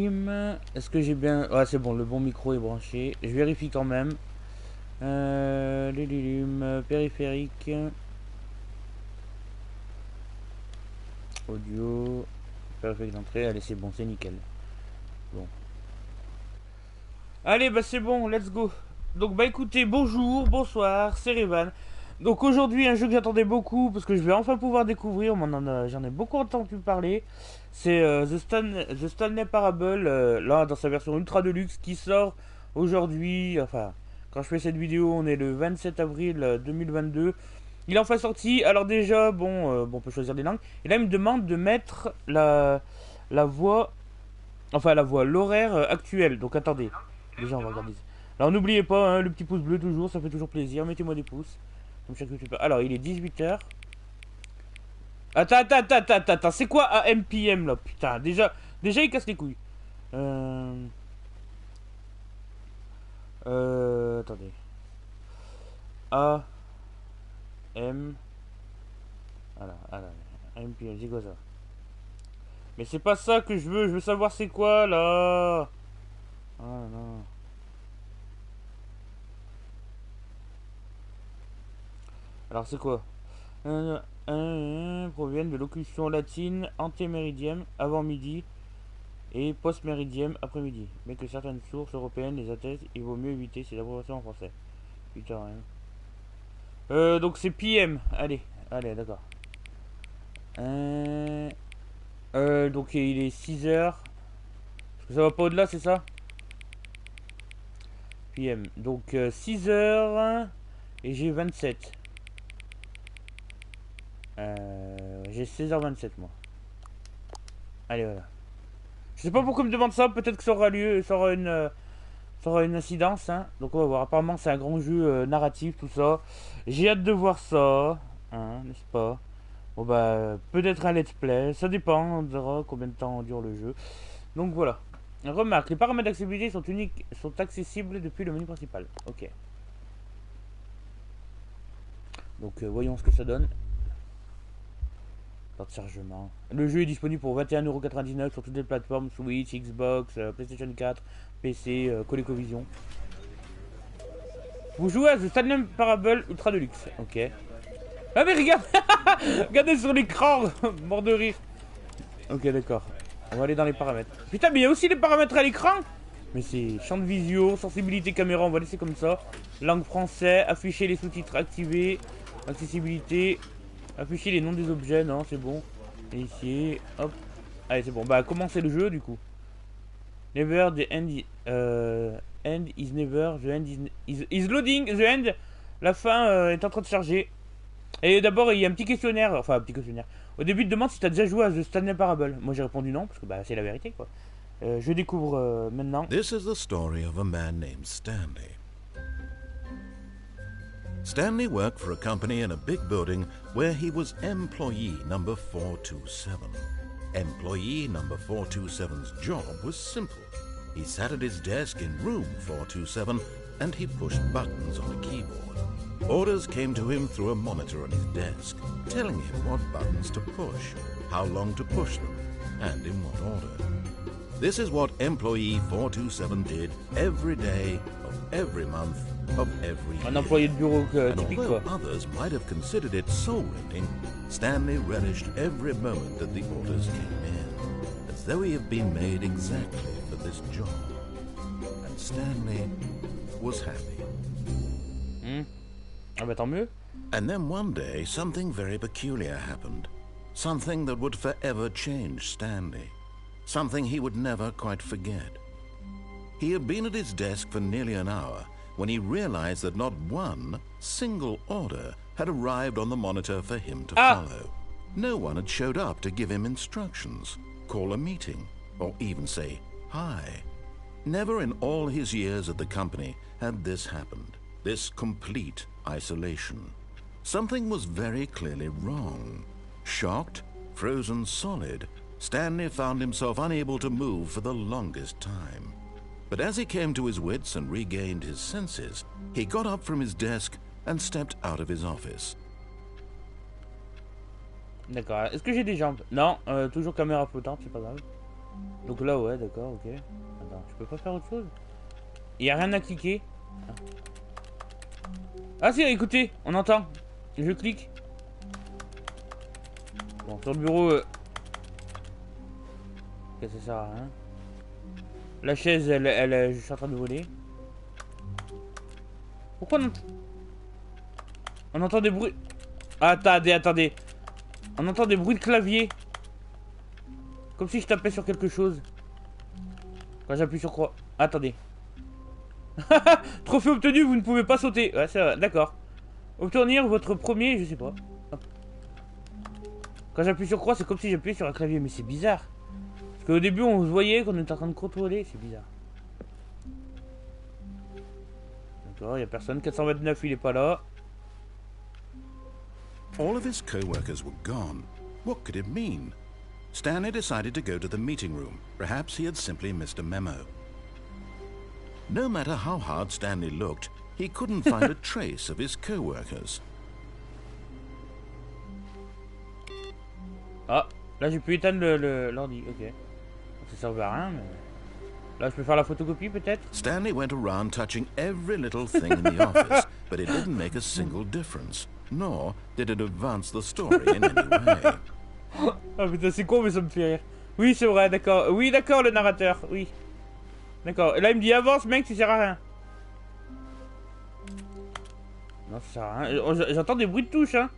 Est-ce que j'ai bien... Ouais, c'est bon, le bon micro est branché. Je vérifie quand même. Périphérique. Audio. Périphérique d'entrée. Allez, c'est bon, c'est nickel. Bon. Allez, bah c'est bon, let's go. Donc, bah écoutez, bonjour, bonsoir, c'est Revan. Donc aujourd'hui, un jeu que j'attendais beaucoup, parce que je vais enfin pouvoir découvrir, j'en ai beaucoup entendu parler. C'est The Stanley Parable, là, dans sa version ultra deluxe, qui sort aujourd'hui. Enfin, quand je fais cette vidéo, on est le 27 avril 2022. Il est enfin sorti. Alors déjà, bon, on peut choisir des langues. Et là, il me demande de mettre la voix, l'horaire actuel. Donc attendez, déjà on va regarder. Alors n'oubliez pas, hein, le petit pouce bleu toujours, ça fait toujours plaisir. Mettez-moi des pouces. Comme chaque YouTuber. Alors il est 18h. Attends, c'est quoi AMPM là? Putain, déjà il casse les couilles. Attendez. A, M. Voilà, AMPM, c'est quoi ça? Mais c'est pas ça que je veux savoir c'est quoi là. Ah non. Alors c'est quoi? Proviennent de locutions latines antéméridienne avant midi et post-méridienne après-midi. Mais que certaines sources européennes les attestent, il vaut mieux éviter ces abréviations en français. Putain, rien. Donc c'est PM. Allez, d'accord. Donc il est 6h. Parce que ça va pas au-delà, c'est ça? PM. Donc 6h. Et j'ai 27. J'ai 16h27 moi. Allez, voilà. Je sais pas pourquoi il me demande ça. Peut-être que ça aura lieu. Ça aura une incidence. Hein. Donc on va voir. Apparemment, c'est un grand jeu narratif, tout ça. J'ai hâte de voir ça. Hein, n'est-ce pas? Bon, bah, peut-être un let's play. Ça dépend. On verra combien de temps dure le jeu. Donc voilà. Remarque, les paramètres d'accessibilité sont accessibles depuis le menu principal. Ok. Donc voyons ce que ça donne. Temps de chargement. Le jeu est disponible pour 21,99€ sur toutes les plateformes Switch, Xbox, PlayStation 4, PC, ColecoVision. Vous jouez à The Stanley Parable Ultra Deluxe. Ok. Ah mais regarde. Regardez sur l'écran. Mort de rire. Ok, d'accord. On va aller dans les paramètres. Putain, mais il y a aussi les paramètres à l'écran. Mais c'est champ de visio, sensibilité caméra, on va laisser comme ça. Langue français, afficher les sous-titres activés. Accessibilité. Afficher les noms des objets, non, c'est bon. Et ici, hop. Allez, c'est bon. Bah, commencez le jeu du coup. Never, the end, end is never, the end is loading, the end. La fin est en train de charger. Et d'abord, il y a un petit questionnaire. Enfin, un petit questionnaire. Au début, il te demande si tu as déjà joué à The Stanley Parable. Moi, j'ai répondu non, parce que bah, c'est la vérité, quoi. Je découvre maintenant. This is the story of a man named Stanley. Stanley worked for a company in a big building where he was employee number 427. Employee number 427's job was simple. He sat at his desk in room 427 and he pushed buttons on a keyboard. Orders came to him through a monitor on his desk, telling him what buttons to push, how long to push them, and in what order. This is what employee 427 did every day of every month of every year. Un employé de bureau typique, although quoi. others might have considered it soul-rending, Stanley relished every moment that the orders came in, as though he had been made exactly for this job. And Stanley was happy. Ah bah tant mieux. And then one day, something very peculiar happened. Something that would forever change Stanley. Something he would never quite forget. He had been at his desk for nearly an hour when he realized that not one single order had arrived on the monitor for him to follow. No one had showed up to give him instructions, call a meeting, or even say hi. Never in all his years at the company had this happened, this complete isolation. Something was very clearly wrong. Shocked, frozen solid, Stanley found himself unable to move for the longest time. But as he came to his wits and regained his senses, he got up from his desk and stepped out of his office. D'accord. Est-ce que j'ai des jambes? Non, toujours caméra flottante, c'est pas grave. Donc là, ouais, d'accord, ok. Attends, je peux pas faire autre chose? Il y a rien à cliquer. Ah si, écoutez, on entend. Je clique. Bon, sur le bureau... Ok, ça sert à rien. La chaise, je suis en train de voler. Pourquoi on entend des bruits? Attendez, attendez. On entend des bruits de clavier. Comme si je tapais sur quelque chose. Quand j'appuie sur quoi? Attendez. Trophée obtenu, vous ne pouvez pas sauter. Ouais, c'est vrai, d'accord. Obtenir votre premier, je sais pas. Hop. Quand j'appuie sur croix, c'est comme si j'appuyais sur un clavier. Mais c'est bizarre. Parce qu'au début, on se voyait qu'on était en train de contrôler. C'est bizarre. D'accord, il n'y a personne. 429, il est pas là. All of his co-workers were gone. What could it mean? Stanley decided to go to the meeting room. Perhaps he had simply missed a memo. No matter how hard Stanley looked, he couldn't find a trace of his co-workers. Ah, là j'ai pu éteindre l'ordi, ok. Ça servait à rien, mais... Là je peux faire la photocopie peut-être? Stanley went around touching every little thing in the office, but it didn't make a single difference. Nor did it advance the story in any way. Ah putain, c'est con, mais ça me fait rire. Oui, c'est vrai, d'accord. Oui, d'accord, le narrateur, oui. D'accord. Et là, il me dit avance, mec, tu sers à rien. Non, ça sert à rien. J'entends des bruits de touche, hein.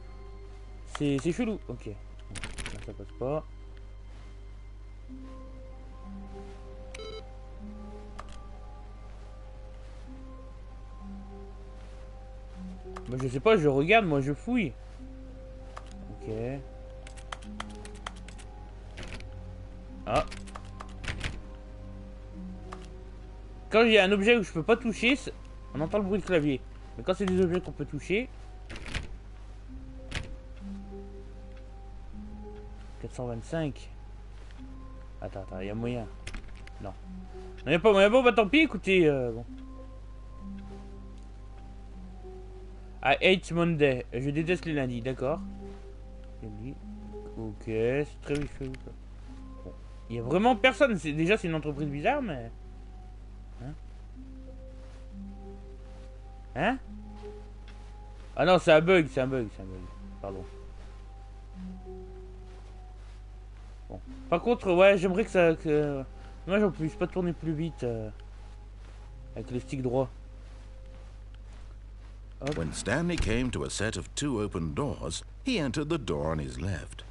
C'est chelou. Ok. Là, ça passe pas. Bah, je sais pas, je regarde, moi, je fouille. Ok. Ah. Quand il y a un objet où je peux pas toucher, on entend le bruit de clavier. Mais quand c'est des objets qu'on peut toucher... 425. Attends, il y a moyen. Non. Il n'y a pas moyen. Bon, bah tant pis, écoutez. Bon. I hate Monday. Je déteste les lundis, d'accord. Ok, c'est très chelou. Bon. Il y a vraiment personne. Déjà, c'est une entreprise bizarre, mais... Hein? Hein? Ah non, c'est un bug, c'est un bug. Pardon. Bon. Par contre, ouais, j'aimerais que ça... Moi, j'en puisse pas tourner plus vite avec le stick droit. Hop. When Stanley came to a set of 2 open doors, he entered the door on his left.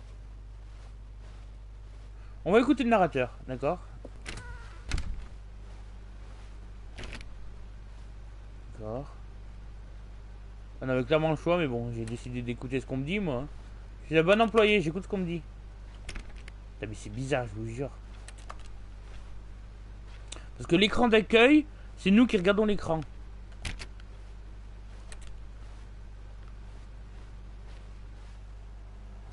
On va écouter le narrateur, d'accord? D'accord. On avait clairement le choix, mais bon, j'ai décidé d'écouter ce qu'on me dit, moi. Je suis un bon employé, j'écoute ce qu'on me dit. Putain, mais c'est bizarre, je vous jure. Parce que l'écran d'accueil, c'est nous qui regardons l'écran.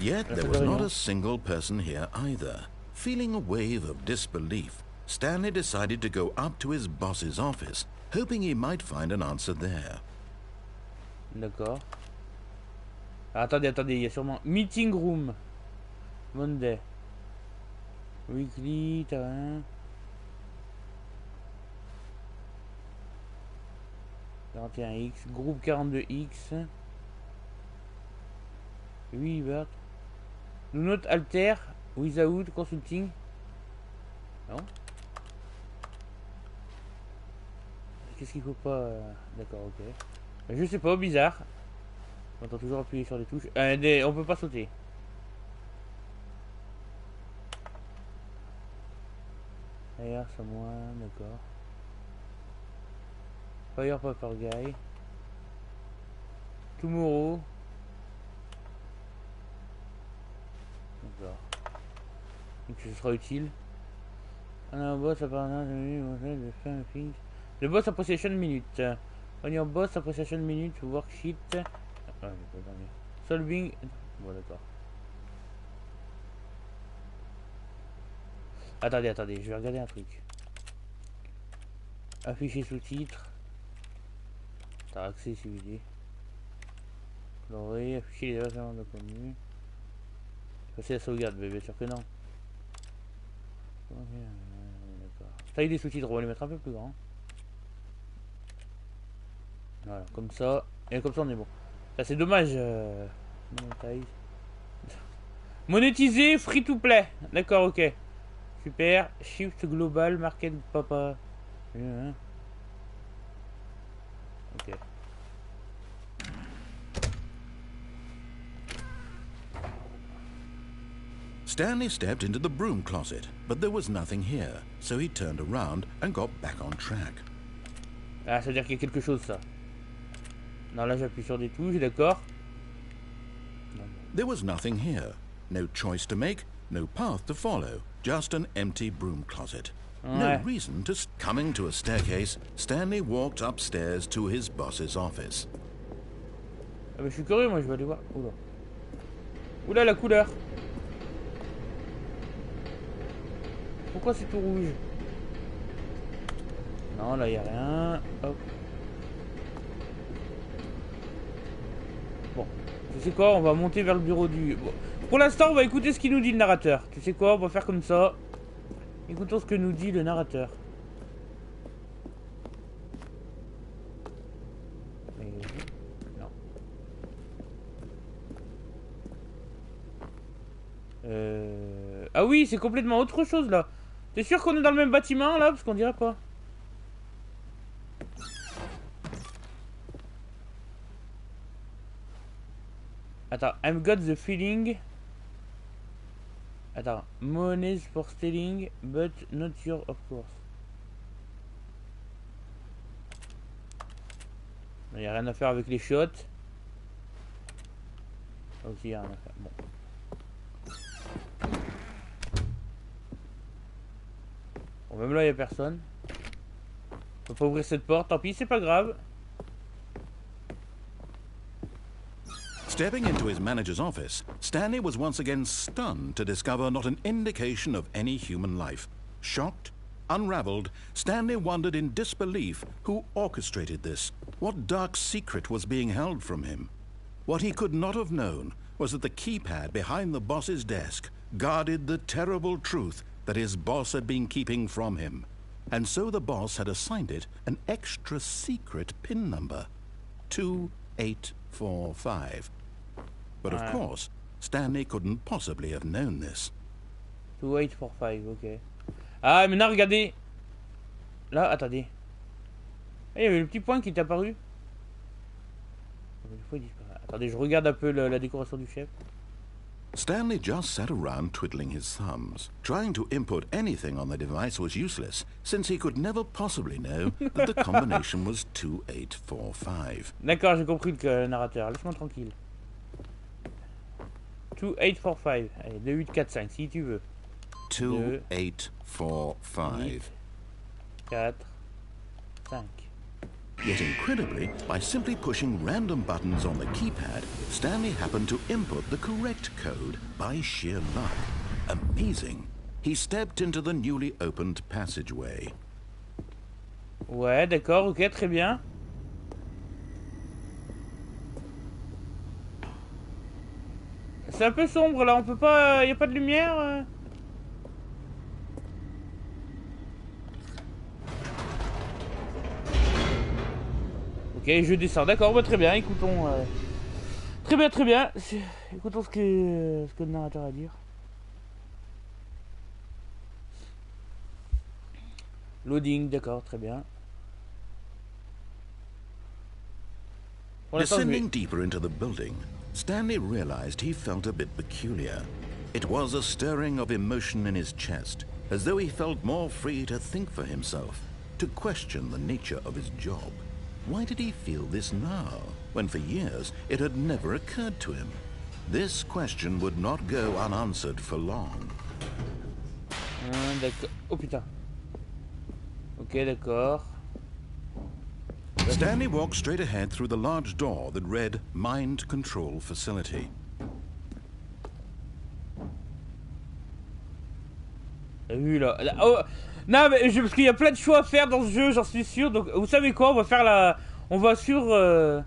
Yet there was not a single person here either. Feeling a wave of disbelief, Stanley decided to go up to his boss's office, hoping he might find an answer there. D'accord. Ah, attendez, il y a sûrement... Meeting room. Monday. Weekly, t'as rien. 41X. Groupe 42X. Oui, Bert. Do not alter without consulting. Non. Qu'est-ce qu'il faut pas... D'accord, ok. Je sais pas, bizarre. On entend toujours appuyer sur les touches. On peut pas sauter. Fire, someone, d'accord. Fire Paper Guy. Tomorrow. D'accord. Donc ce sera utile. Un boss apparemment de fin things. Le boss appreciation minute. On your boss appreciation minute worksheet. Ah, j'ai pas dormi. Solving. Bon, d'accord. Attendez, je vais regarder un truc. Afficher sous-titres. T'as accès si vous voulez. Colorer, afficher les versions de contenu. Passer la sauvegarde, mais bien sûr que non. D'accord. Taille des sous-titres, on va les mettre un peu plus grand. Voilà, comme ça. Et comme ça, on est bon. Ça, c'est dommage. Monétiser, free to play. D'accord, ok. Super. Shift global, market papa. Ok. Stanley stepped into the broom closet, but there was nothing here, so he turned around and got back on track. Ah, ça veut dire qu'il y a quelque chose, ça. Non, là, j'appuie sur des touches, d'accord. There was nothing here. No choice to make, no path to follow. Just an empty broom closet. Ouais. No reason to... Coming to a staircase, Stanley walked upstairs to his boss's office. Ah, mais je suis curieux, moi, je vais aller voir. Oula. Oula, la couleur. Pourquoi c'est tout rouge? Non, là, il n'y a rien. Hop. Bon. Tu sais quoi? On va monter vers le bureau du... Bon. Pour l'instant, on va écouter ce qu'il nous dit le narrateur. Tu sais quoi? On va faire comme ça. Écoutons ce que nous dit le narrateur. Non. Ah oui, c'est complètement autre chose, là. T'es sûr qu'on est dans le même bâtiment, là? Parce qu'on dirait pas. Attends, I've got the feeling... Attends, money for stealing, but not your, of course. Il n'y a rien à faire avec les shots. Aussi, il n'y a rien à faire. Bon. Bon, même là, il n'y a personne. On peut pas ouvrir cette porte, tant pis, c'est pas grave. Stepping into his manager's office, Stanley was once again stunned to discover not an indication of any human life. Shocked, unraveled, Stanley wondered in disbelief who orchestrated this. What dark secret was being held from him? What he could not have known was that the keypad behind the boss's desk guarded the terrible truth that his boss had been keeping from him. And so the boss had assigned it an extra secret PIN number. 2845. But of course, Stanley couldn't possibly have known this. 2845, ok. Ah, maintenant regardez. Là, attendez. Il y avait le petit point qui est apparu. Attendez, je regarde un peu la décoration du chef. Stanley just sat around twiddling his thumbs. Trying to input anything on the device was useless, since he could never possibly know that the combination was 2845. D'accord, j'ai compris le narrateur. Laisse-moi tranquille. 2845. Allez, 2845 si tu veux. 2845. 4, 5. Yet incredibly, by simply pushing random buttons on the keypad, Stanley happened to input the correct code by sheer luck. Amazing. He stepped into the newly opened passageway. Ouais, d'accord, ok, très bien. C'est un peu sombre là, on peut pas... Y a pas de lumière Ok, je descends, d'accord, bah, très bien, écoutons... Très bien, très bien. Écoutons ce que le narrateur a à dire. Loading, d'accord, très bien. Descending deeper into the building, Stanley realized he felt a bit peculiar. It was a stirring of emotion in his chest, as though he felt more free to think for himself, to question the nature of his job. Why did he feel this now, when for years it had never occurred to him? This question would not go unanswered for long. D'accord. Oh putain. Ok, d'accord. Stanley walked straight ahead through the large door that read Mind Control Facility. T'as vu là, oh. Non mais parce qu'il y a plein de choix à faire dans ce jeu, j'en suis sûr. Donc vous savez quoi, on va faire la... On va sur ce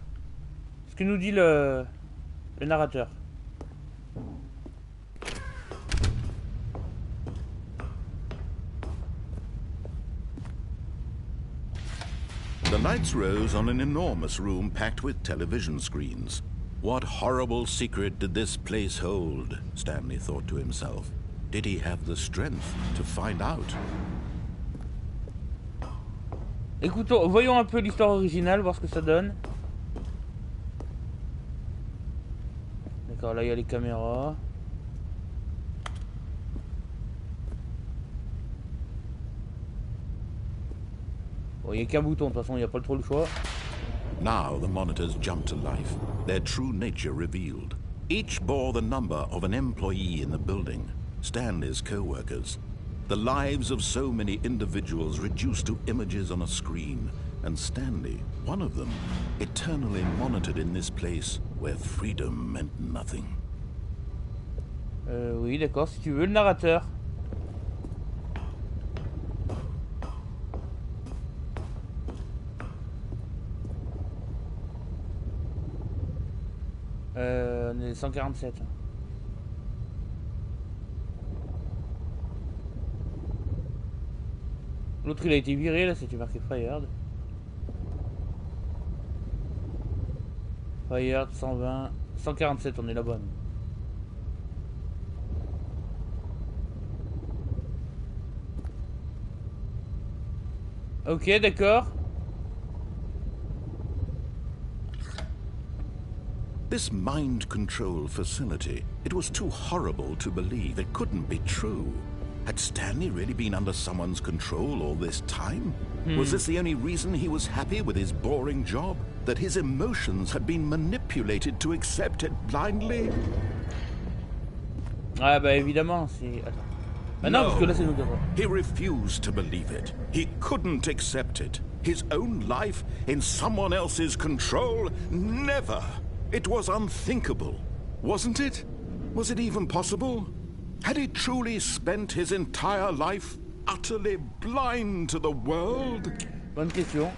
que nous dit le narrateur. The lights rose on an enormous room packed with television screens. What horrible secret did this place hold? Stanley thought to himself. Did he have the strength to find out? Écoutons, voyons un peu l'histoire originale, voir ce que ça donne. D'accord, là il y a les caméras. Bon, il n'y a qu'un bouton, de toute façon, il n'y a pas trop le choix. Now the monitors jumped to life, their true nature revealed. Each bore the number of an employee in the building, Stanley's co-workers. The lives of so many individuals reduced to images on a screen, and Stanley, one of them, eternally monitored in this place where freedom meant nothing. Oui, d'accord, si tu veux, le narrateur. On est 147. L'autre il a été viré, là c'était marqué Fired. Fired 120, 147, on est là-bas. Ok, d'accord. This mind control facility, it was too horrible to believe. It couldn't be true. Had Stanley really been under someone's control all this time? Was this the only reason he was happy with his boring job? That his emotions had been manipulated to accept it blindly? Ah bah évidemment, c'est... Attends. Bah non, parce que là c'est nous devons. He refused to believe it. He couldn't accept it. His own life in someone else's control? Never! It was unthinkable, wasn't it? Was it even possible? Had he truly spent his entire life utterly blind to the world? Bonne question.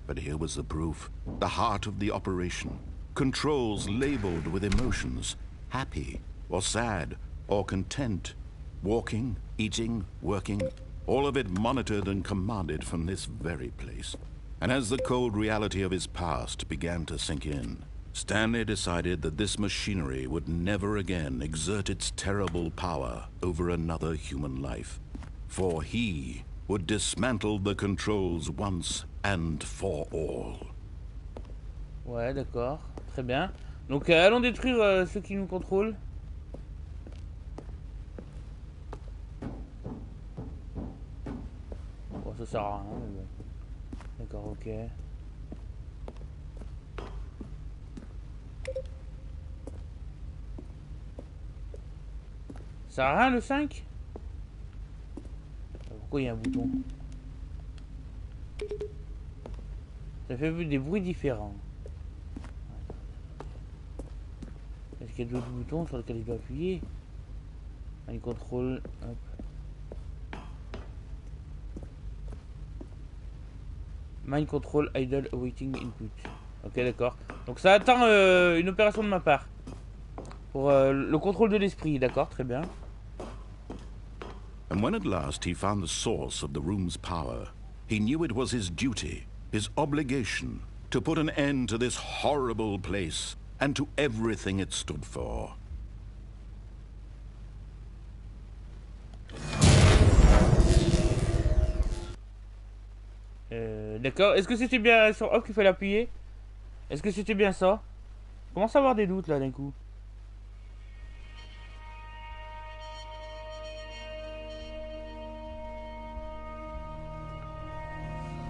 But here was the proof. The heart of the operation. Controls labeled with emotions. Happy, or sad, or content. Walking, eating, working. All of it monitored and commanded from this very place. And as the cold reality of his past began to sink in, Stanley decided that this machinery would never again exert its terrible power over another human life. For he would dismantle the controls once and for all. Ouais, d'accord. Très bien. Donc allons détruire ceux qui nous contrôlent. Bon, ça sert à rien, mais bon. D'accord, ok. Ça sert à rien le 5? Pourquoi il y a un bouton? Ça fait des bruits différents. Est-ce qu'il y a d'autres boutons sur lesquels je dois appuyer? Un contrôle. Hop. Mind control idle awaiting input. Ok, d'accord. Donc ça attend une opération de ma part. Pour le contrôle de l'esprit, d'accord, très bien. And when at last he found the source of the room's power, he knew it was his duty, his obligation, to put an end to this horrible place and to everything it stood for. D'accord, est-ce que c'était bien sur off qu'il fallait appuyer? Est-ce que c'était bien ça? Je commence à avoir des doutes là d'un coup.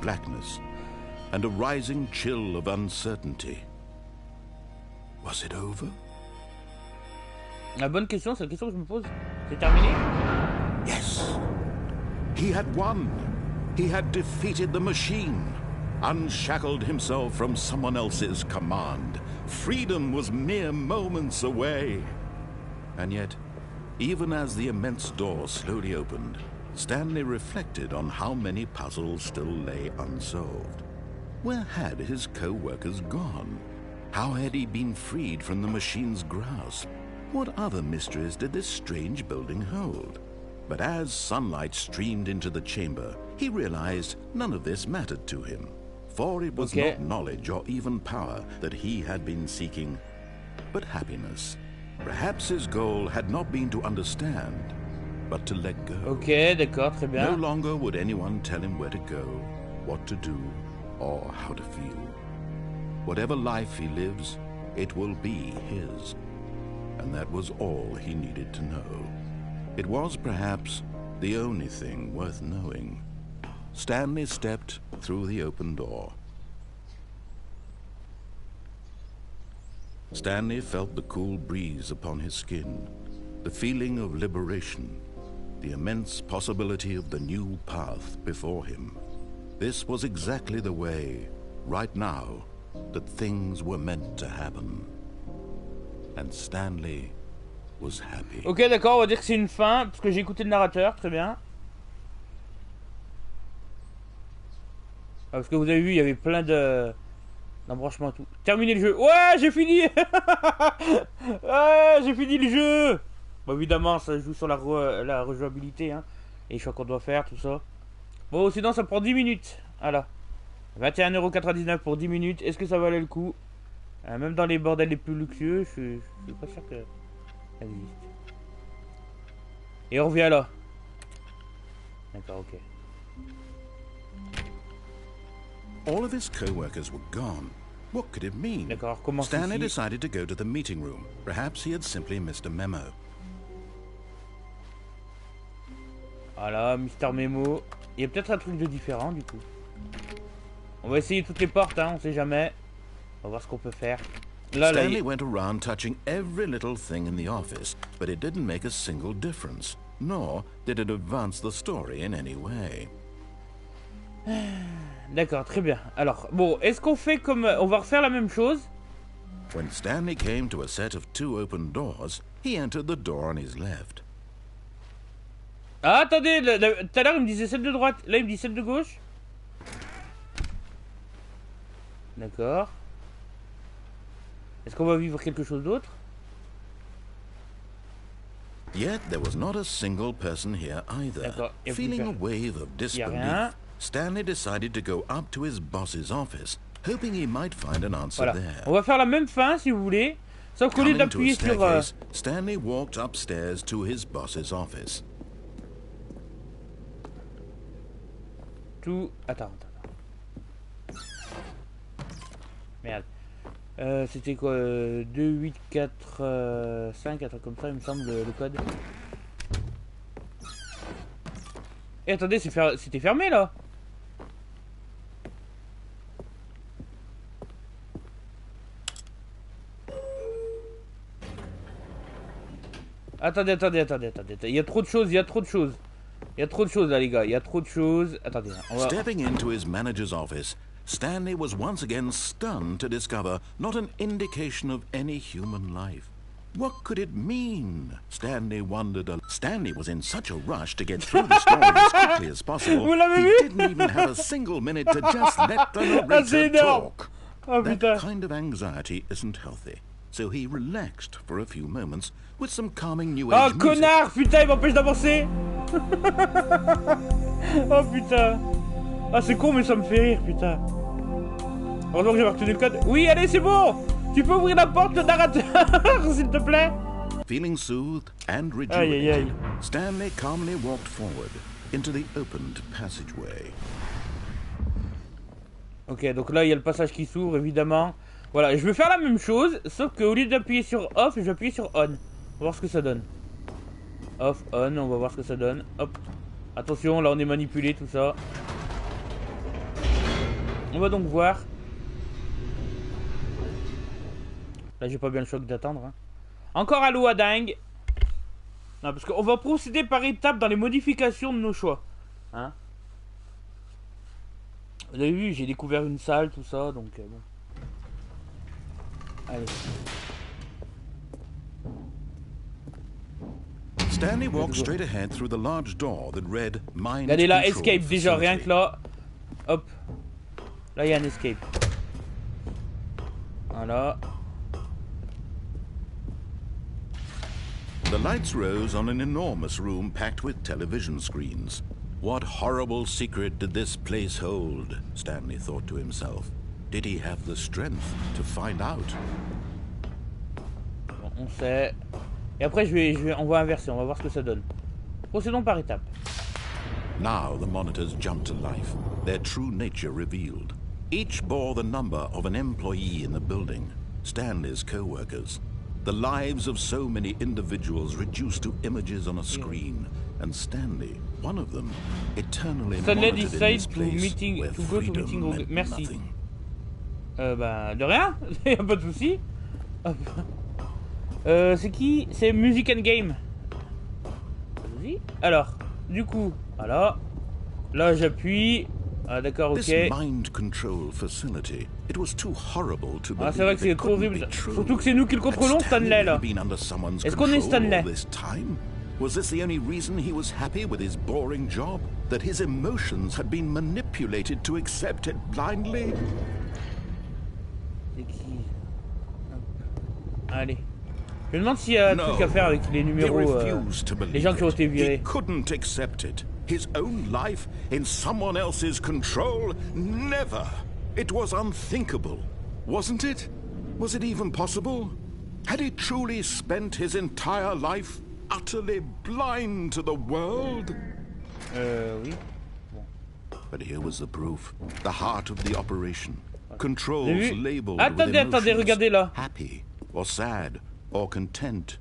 Blackness and a rising chill of uncertainty. Was it over? La bonne question, c'est la question que je me pose. C'est terminé? Yes. He had won. He had defeated the machine, unshackled himself from someone else's command. Freedom was mere moments away. And yet, even as the immense door slowly opened, Stanley reflected on how many puzzles still lay unsolved. Where had his co-workers gone? How had he been freed from the machine's grasp? What other mysteries did this strange building hold? But as sunlight streamed into the chamber, he realized none of this mattered to him. For it was not knowledge or even power that he had been seeking, but happiness. Perhaps his goal had not been to understand, but to let go. Ok, d'accord, très bien. No longer would anyone tell him where to go, what to do, or how to feel. Whatever life he lives, it will be his. And that was all he needed to know. It was perhaps the only thing worth knowing. Stanley stepped through the open door. Stanley felt the cool breeze upon his skin, the feeling of liberation, the immense possibility of the new path before him. This was exactly the way, right now, that things were meant to happen. And Stanley was happy. Ok, d'accord, on va dire que c'est une fin, parce que j'ai écouté le narrateur, très bien. Ah, parce que vous avez vu, il y avait plein de... d'embranchements et tout. Terminer le jeu. Ouais, j'ai fini. Ouais, j'ai fini le jeu. Bon, évidemment, ça joue sur la rejouabilité, hein. Et les choix qu'on doit faire, tout ça. Bon, sinon, ça prend 10 minutes. Voilà. 21,99 € pour 10 minutes. Est-ce que ça valait le coup? Même dans les bordels les plus luxueux, je suis pas sûr que ça existe. Et on revient là. D'accord, ok. All of his co-workers were gone. What could it mean? D'accord, comment Stanley decided to go to the meeting room. Perhaps he had simply missed a memo. Voilà, Mister Memo. Il y a peut-être un truc de différent du coup. On va essayer toutes les portes, hein, on sait jamais. On va voir ce qu'on peut faire. Là, Stanley went around touching every little thing in the office, but it didn't make a single difference, nor did it advance the story in any way. D'accord, très bien. Alors, bon, est-ce qu'on fait comme... On va refaire la même chose. When Stanley came to a set of 2 open doors, he entered the door on his left. Ah, attendez, tout à l'heure il me disait celle de droite, là il me dit celle de gauche. D'accord. Est-ce qu'on va vivre quelque chose d'autre? Yet there was not a single person here either. Feeling a wave of disbelief, Stanley decided to go up to his boss's office, hoping he might find an answer there. On va faire la même fin si vous voulez, sauf qu'au lieu d'appuyer sur... Stanley walked upstairs to his boss's office. Attends. Merde. C'était quoi 2, 8, 4, 5, un truc comme ça, il me semble, le code. Et attendez, c'était fermé là. Attendez. Il y a trop de choses, Il y a trop de choses là les gars, il y a trop de choses. Attendez, on va... Stepping into his manager's office, Stanley was once again stunned to discover not an indication of any human life. What could it mean? Stanley wondered. Stanley was in such a rush to get through the story as quickly as possible. He didn't even have a single minute to just let the narrator talk. Oh, that kind of anxiety isn't healthy. So he relaxed for a few moments with some calming new age music. Oh connard, putain, il m'empêche d'avancer. Oh putain. Ah c'est con mais ça me fait rire putain. Heureusement que j'ai retenu le code. Oui allez c'est bon. Tu peux ouvrir la porte le narrateur s'il te plaît. Feeling soothed and rejuvenated, Stanley calmly walked forward into the opened passageway. Ok, donc là il y a le passage qui s'ouvre évidemment. Voilà, je vais faire la même chose, sauf qu'au lieu d'appuyer sur off, je vais appuyer sur on. On va voir ce que ça donne. Off, on, on va voir ce que ça donne. Hop. Attention, là on est manipulé, tout ça. On va donc voir. Là j'ai pas bien le choc d'attendre. Hein. Encore à l'eau à dingue. Non, parce qu'on va procéder par étapes dans les modifications de nos choix. Hein. Vous avez vu, j'ai découvert une salle, tout ça, donc bon. Allez. Stanley walked straight ahead through the large door that read Mind Regardez là, Control escape déjà, Facility. rien que là. Hop. Là, il y a un escape. Voilà. The lights rose on an enormous room packed with television screens. What horrible secret did this place hold? Stanley thought to himself. Did he have the strength to find out? Bon, on sait. Et après, on va inverser, on va voir ce que ça donne. Procédons par étapes. Now the monitors jumped to life, their true nature revealed. Each bore the number of an employee in the building, Stanley's co-workers. The lives of so many individuals reduced to images on a screen, and Stanley, one of them, eternally Stanley monitored in decides this place where to go to freedom meeting. meant Merci. nothing. Bah, de rien, y'a pas de souci. Hop. C'est qui? C'est Music and Game. Vas-y. Alors, du coup, voilà. Là, j'appuie. Ah, d'accord, ok. This mind control facility, it was too horrible to Ah, c'est vrai que c'est trop horrible. Surtout que c'est nous qui le contrôlons, Stanley, là. Est-ce qu'on est Stanley? Was this the only reason he was happy with his boring job? That his emotions had been manipulated to accept it blindly? C'est qui? Allez. Je me demande s'il y a un truc à faire avec les numéros, les gens qui ont été virés. He couldn't accept it. His own life in someone else's control? Never. It was unthinkable. Wasn't it? Was it even possible? Had he truly spent his entire life utterly blind to the world? Oui. Bon. But here was the proof. The heart of the operation. Controls labeled Attendez, with emotions. Regardez là. Happy or sad or content.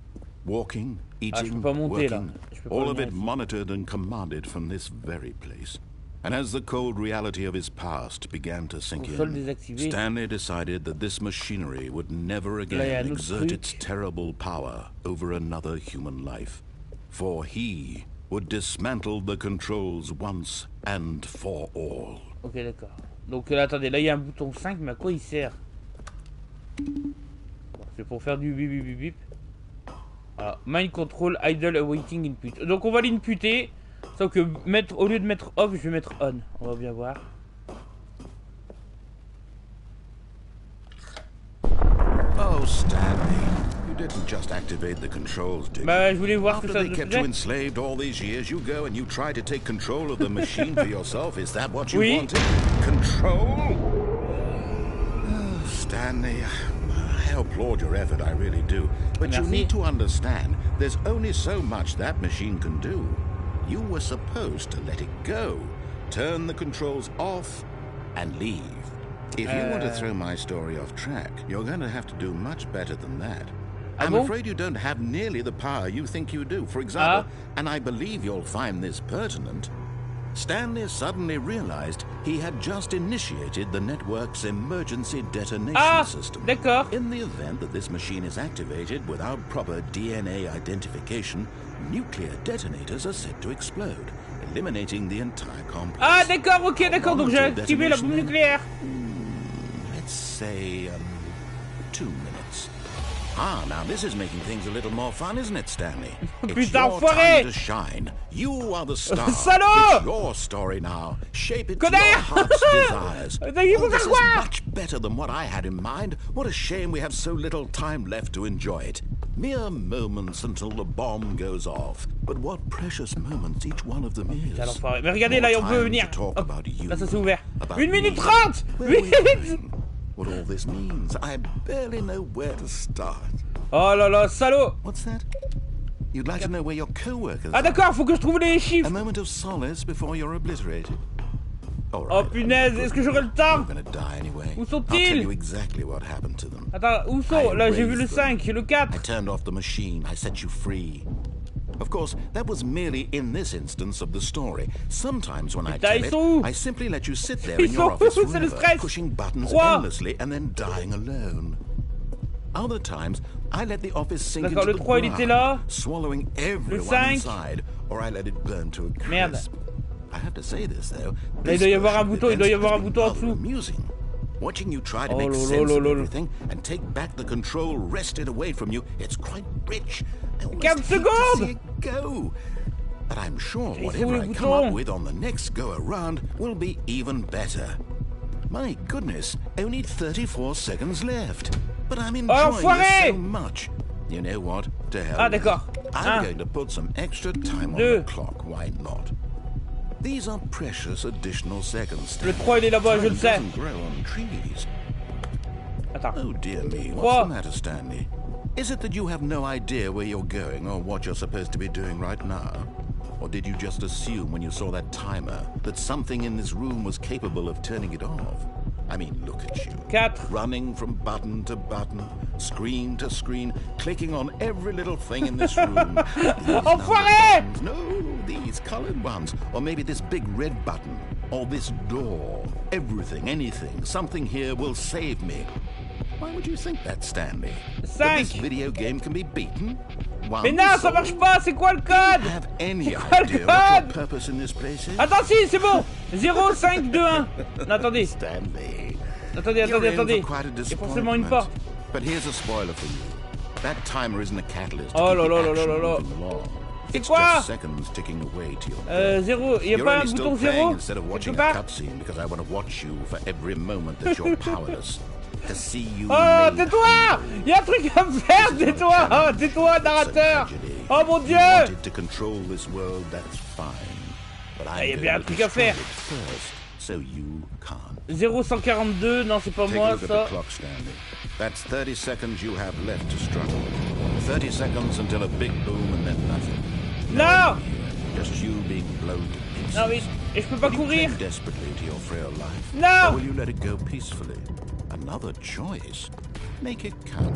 Walking, eating, monter, working. All of it monitored and commanded from this very place. And as the cold reality of his past began to sink in, Stanley decided that this machinery would never again exert its terrible power over another human life. For he would dismantle the controls once and for all. Ok, d'accord. Donc là, attendez, là il y a un bouton 5, mais à quoi il sert? Bon, c'est pour faire du bip bip bip bip. Voilà. Mind control idle awaiting input. Donc on va l'inputer. Sauf que au lieu de mettre off, je vais mettre on. On va bien voir. Oh, Stanley, you didn't just activate the controls, did you? Bah, je voulais voir ce que ça After they kept you enslaved all these years, you go and you try to take control of the machine for yourself. Is that what you wanted? Control? Oh, Stanley, I applaud your effort, I really do. But you need to understand, there's only so much that machine can do. You were supposed to let it go, turn the controls off, and leave. If you want to throw my story off track, you're going to have to do much better than that. I'm afraid you don't have nearly the power you think you do. For example, and I believe you'll find this pertinent, Stanley suddenly realized he had just initiated the network's emergency detonation system. D'accord. In the event that this machine is activated without proper DNA identification, nuclear detonators are set to explode, eliminating the entire complex. Ah, d'accord, ok, d'accord, donc j'ai activé la bombe nucléaire. Let's say 2 minutes. Ah, now this is making things a little more fun, isn't it, Stanley? It's your time to shine. You are the star. It's your story now. Shape it to your heart's desires. Oh, this is much better than what I had in mind. What a shame we have so little time left to enjoy it. Mere moments until the bomb goes off. But what precious moments each one of them is. Mais regardez, là, on peut venir. Hop, là, ça s'est ouvert. 1 minute 30. Vite. What all this means, I barely know where to start. Oh là là, salaud! What's that? You'd like to know where your co-workers are? Ah d'accord, faut que je trouve les chiffres. A moment of solace before you're obliterated. Oh punaise, est-ce que j'aurai le temps? Où sont-ils? I'll tell you exactly what happened to them. Attends, où sont? Là, j'ai vu le 5, le 4. I turned off the machine, I set you free. Of course, that was merely in this instance of the story. Sometimes when I tell it, I simply let you sit there in your office forever, pushing buttons endlessly and then dying alone. Other times, I let the office sink into the ground, swallowing everyone inside, or I let it burn to a crisp. I have to say this, though. Il doit y avoir un bouton, il doit y avoir un bouton en dessous. Amusing. Watching you try to make sense of everything and take back the control wrested away from you, it's quite rich. 15 secondes! Go. But I'm sure whatever I come up with on the next go around will be even better. My goodness, only 34 seconds left. But I'm enjoying this so much. You know what? To hell Ah, with it. d'accord. I'm Un. going to put some extra time on Deux. the clock. Why not? These are precious additional seconds. Le 3 il est là-bas, je le Time sais. doesn't grow on trees. Attends. Oh dear me, what's Trois. the matter, Stanley? Is it that you have no idea where you're going or what you're supposed to be doing right now? Or did you just assume when you saw that timer that something in this room was capable of turning it off? I mean, look at you. 4. Running from button to button, screen to screen, clicking on every little thing in this room. These Enfoiré! numbered buttons. No, these colored ones. Or maybe this big red button. Or this door. Everything, anything. Something here will save me. Why would you think that, Stanley? That this 5. video game can be beaten? One Mais non, ça soul? marche pas, c'est quoi le code? Do you have any quoi le idea what your code? purpose in this place is? Attends, si, c'est bon. 0, 5, 2, 1. Non, attendez. Stanley. Attendez, You're attendez, in attendez. for quite a Il y a forcément une disappointment. porte. But here's a spoiler for you. That timer isn't a catalyst to Oh keep là the là là action là là. moving along. C'est It's quoi? just seconds ticking away to your death. 0. Il y a You're pas un only bouton still 0 playing instead of quelque watching a part? cutscene because I want to watch you for every moment that you're powerless. To see you Oh, made tais-toi! Il y a un truc à me faire, tais-toi! Oh, tais-toi, narrateur! Oh mon You dieu! wanted to control this world, that's fine. But I'm Il y a going bien un to truc à destroy faire. it first, so you can't. 0,142, non, c'est pas Take a moi, look at ça. the clock, Stanley. That's 30 seconds you have left to struggle. 30 seconds until a big boom and then nothing. Non! Just you being blown to pieces. Non, mais et je peux pas Will you courir. cling desperately to your frail life? No! Or will you let it go peacefully? Another choice. Make it count.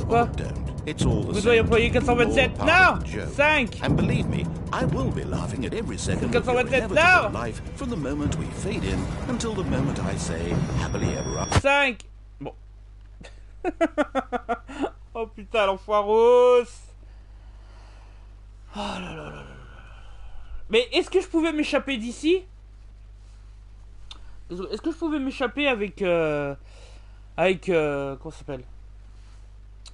Quoi? Or don't. It's all the Vous same. devez employer to me. 427. All part of Non! the joke. 5. And believe me, I will be laughing at every second of your 427. inevitable No! life from the moment we fade in until the moment I say happily ever after. 5. Bon. Oh putain, l'enfoiros. Oh là là là là. Mais est-ce que je pouvais m'échapper d'ici? Est-ce que je pouvais m'échapper avec comment ça s'appelle?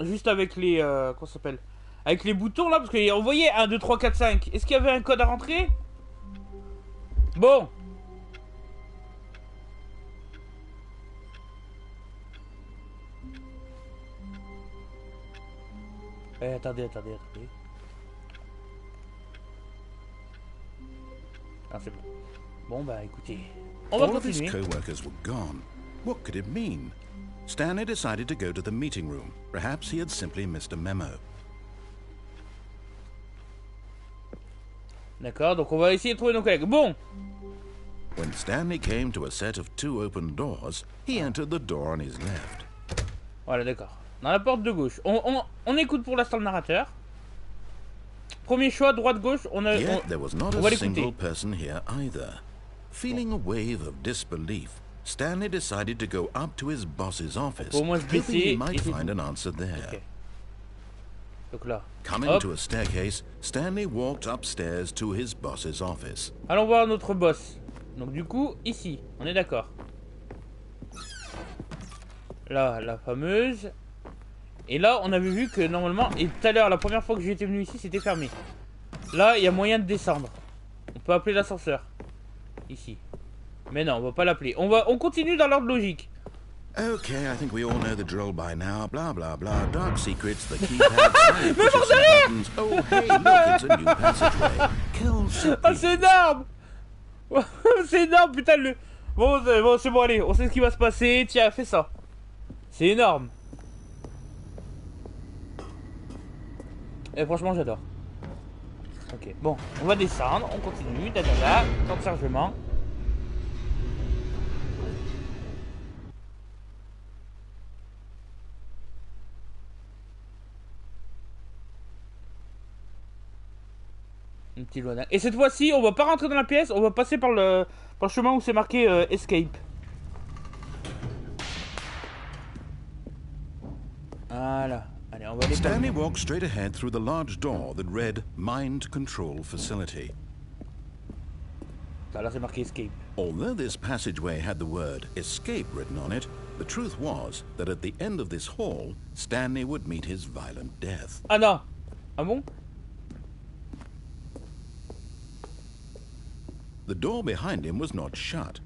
Juste avec les comment ça s'appelle? Avec les boutons là, parce qu'on voyait 1, 2, 3, 4, 5. Est-ce qu'il y avait un code à rentrer? Bon. Attendez. Ah, c'est bon. Bon, bah écoutez, on va All of his continuer. co-workers were gone. What could it mean? Stanley decided to go to the meeting room. Perhaps he had simply missed a memo. D'accord, donc on va essayer de trouver nos collègues. Bon, When Stanley came to a set of 2 open doors, he entered the door on his left. voilà, d'accord. Dans la porte de gauche. On écoute pour l'instant le narrateur. Premier choix, droite-gauche. Yet there was not on va a l'écouter. single person here either. Feeling a wave of disbelief, Stanley decided to go up to his boss's office, Au moins se hoping baisser he might et c'est find tout. an answer there. Ok. Donc là, Coming hop. to a staircase, Stanley walked upstairs to his boss's office. Allons voir notre boss. Donc du coup, ici, on est d'accord. Là, la fameuse. Et là, on avait vu que normalement, et tout à l'heure, la première fois que j'étais venu ici, c'était fermé. Là, il y a moyen de descendre. On peut appeler l'ascenseur. Ici. Mais non, on va pas l'appeler. On continue dans l'ordre logique. Okay, I think we all know the drill by now. Blah, blah, blah. Dark secrets, the keypad. pushes some buttons. Oh, hey, look, it's a new passageway. Kill Sippy. Ah, c'est énorme. C'est énorme, putain, le... Bon, c'est bon, allez, on sait ce qui va se passer. Tiens, fais ça. C'est énorme. Et franchement, j'adore. Ok, bon, on va descendre, on continue, dadada, temps de chargement. Une petite loin. Et cette fois-ci, on va pas rentrer dans la pièce, on va passer par le chemin où c'est marqué Escape. Voilà. Allez, on va aller. Stanley walked straight ahead through the large door that read Mind Control Facility. Là, c'est marqué Escape. Although this passageway had the word escape written on it, the truth was that at the end of this hall, Stanley would meet his violent death. Ah non. Ah bon? The door behind him was not shut.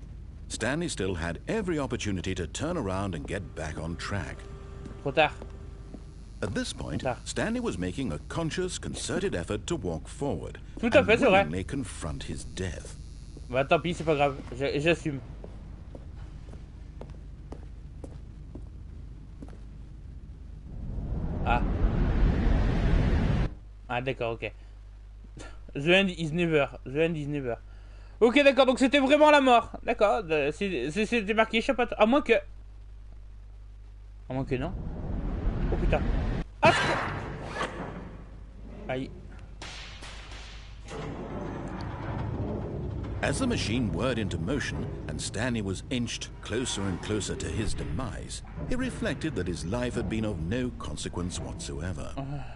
Stanley still had every opportunity to turn around and get back on track. Trop tard. At this point, Stanley was making a conscious, concerted effort to walk forward Tout à fait, and c'est vrai. willingly confront his death. Bah tant pis, c'est pas grave, j'assume. Ah. Ah d'accord, ok. The end is never. The end is never. Ok, d'accord, donc c'était vraiment la mort. D'accord, c'était marqué échappatoire. À moins que... À moins que non. Oh putain. Ah, aïe. As the machine whirred into motion and Stanley was inched closer and closer to his demise, he reflected that his life had been of no consequence whatsoever.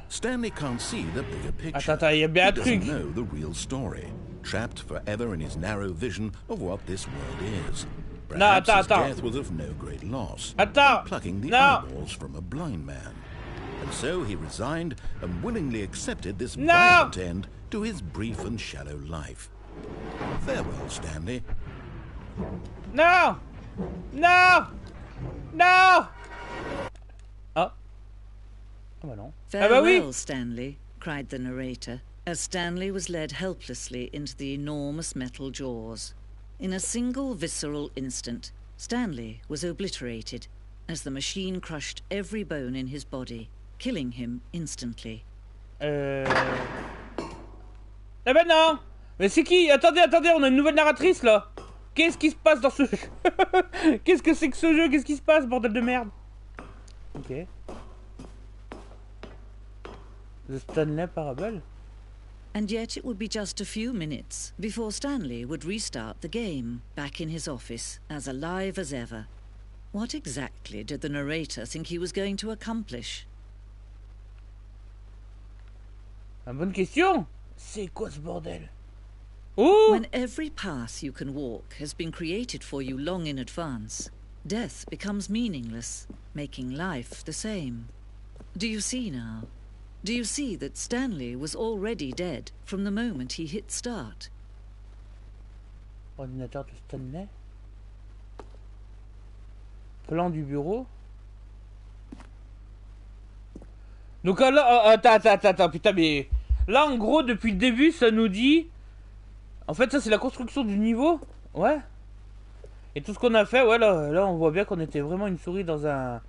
Stanley can't see the bigger picture. Attends, y a bien un He doesn't truc. know the real story, trapped forever in his narrow vision of what this world is. Perhaps his death was of no great loss, plucking the eyeballs from a blind man. And so he resigned and willingly accepted this violent end to his brief and shallow life. Farewell, Stanley. No! No! No! Ah. Ah bah non. Farewell, Ah bah oui. Stanley, cried the narrator, as Stanley was led helplessly into the enormous metal jaws. In a single visceral instant, Stanley was obliterated, as the machine crushed every bone in his body, killing him instantly. Ah bah non! Mais c'est qui? Attendez, on a une nouvelle narratrice là! Qu'est-ce qui se passe dans ce jeu? Qu'est-ce que c'est que ce jeu? Qu'est-ce qui se passe, bordel de merde? Ok. The Stanley Parable? And yet it would be just a few minutes before Stanley would restart the game, back in his office, as alive as ever. What exactly did the narrator think he was going to accomplish? Ah, bonne question! C'est quoi ce bordel? Oh! When every path you can walk has been created for you long in advance, death becomes meaningless, making life the same. Do you see now? Do you see that Stanley was already dead from the moment he hit start? Ordinateur de Stanley. Plan du bureau. Donc là, attends, putain, mais... Là, en gros, depuis le début, ça nous dit... En fait, ça, c'est la construction du niveau. Ouais. Et tout ce qu'on a fait, ouais, là, on voit bien qu'on était vraiment une souris dans un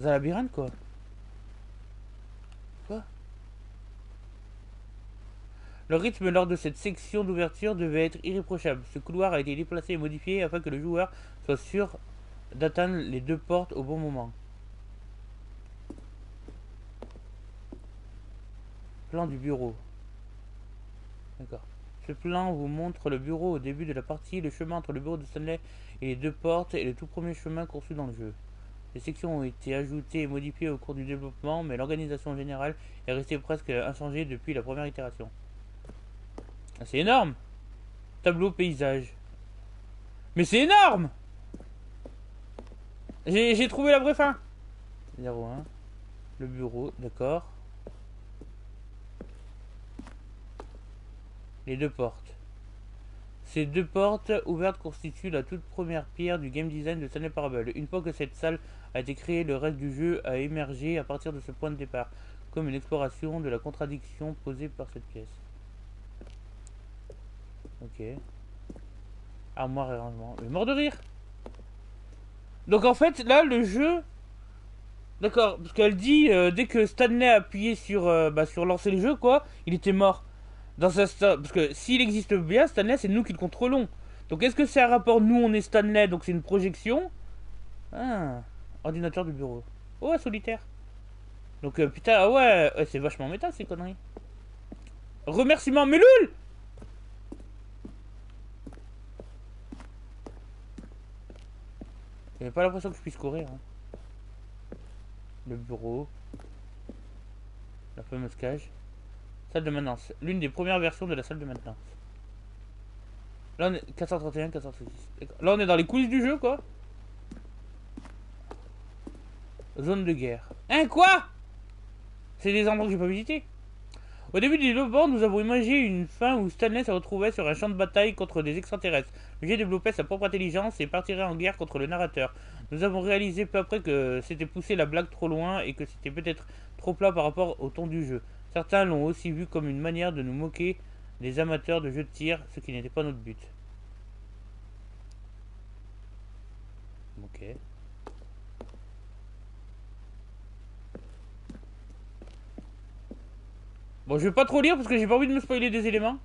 labyrinthe, quoi. Quoi? Le rythme lors de cette section d'ouverture devait être irréprochable. Ce couloir a été déplacé et modifié afin que le joueur soit sûr d'atteindre les deux portes au bon moment. Plan du bureau. D'accord. Ce plan vous montre le bureau au début de la partie, le chemin entre le bureau de Stanley et les deux portes et le tout premier chemin conçu dans le jeu. Les sections ont été ajoutées et modifiées au cours du développement, mais l'organisation générale est restée presque inchangée depuis la première itération. Ah, c'est énorme! Tableau paysage. Mais c'est énorme! J'ai trouvé la vraie fin. 01. Le bureau, d'accord. Les deux portes. Ces deux portes ouvertes constituent la toute première pierre du game design de Stanley Parable. Une fois que cette salle a été créée, le reste du jeu a émergé à partir de ce point de départ, comme une exploration de la contradiction posée par cette pièce. Ok. Armoire et rangement. Mais mort de rire. Donc en fait, là, le jeu... D'accord, parce qu'elle dit, dès que Stanley a appuyé sur lancer le jeu, quoi, il était mort. Parce que s'il existe bien, Stanley, c'est nous qui le contrôlons. Donc est-ce que c'est un rapport, nous on est Stanley, donc c'est une projection? Ah, ordinateur du bureau. Oh, solitaire. Donc putain, ah ouais, c'est vachement méta ces conneries. Remerciement, mais loul. J'avais pas l'impression que je puisse courir. Hein. Le bureau. La fameuse cage. Salle de maintenance. L'une des premières versions de la salle de maintenance. Là on est 431, 436. Là on est dans les coulisses du jeu quoi. Zone de guerre. Hein quoi? C'est des endroits que j'ai pas visités. Au début du développement, nous avons imaginé une fin où Stanley se retrouvait sur un champ de bataille contre des extraterrestres. Le jeu développait sa propre intelligence et partirait en guerre contre le narrateur. Nous avons réalisé peu après que c'était pousser la blague trop loin et que c'était peut-être trop plat par rapport au ton du jeu. Certains l'ont aussi vu comme une manière de nous moquer des amateurs de jeux de tir, ce qui n'était pas notre but. Ok. Bon, je vais pas trop lire parce que j'ai pas envie de me spoiler des éléments.